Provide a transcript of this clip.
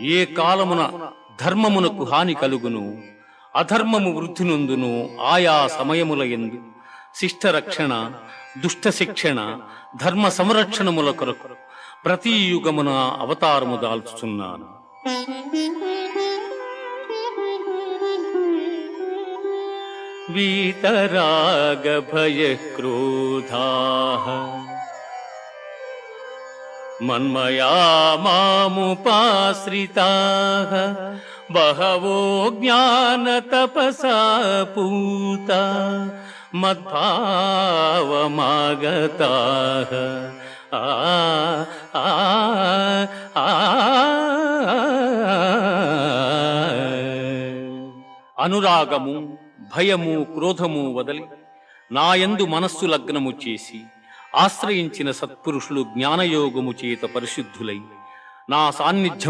ఏ కాలమున ధర్మమునకు హాని కలుగును, అధర్మము వృద్ధి నొందును, ఆయా సమయముల యందు శిష్టరక్షణ, దుష్ట శిక్షణ, ధర్మ సంరక్షణముల కొరకు ప్రతి యుగమున అవతారము దాల్చుచున్నాను. వీతరాగ భయ క్రోధాః మన్మయా మాముపాశ్రితాః బహవో జ్ఞాన తపసా పూతా మద్భావమాగతాః. అనురాగము, భయము, క్రోధము వదలి నాయందు మనస్సు లగ్నము చేసి ఆశ్రయించిన సత్పురుషులు జ్ఞానయోగము చేత పరిశుద్ధులై నా సాన్నిధ్యము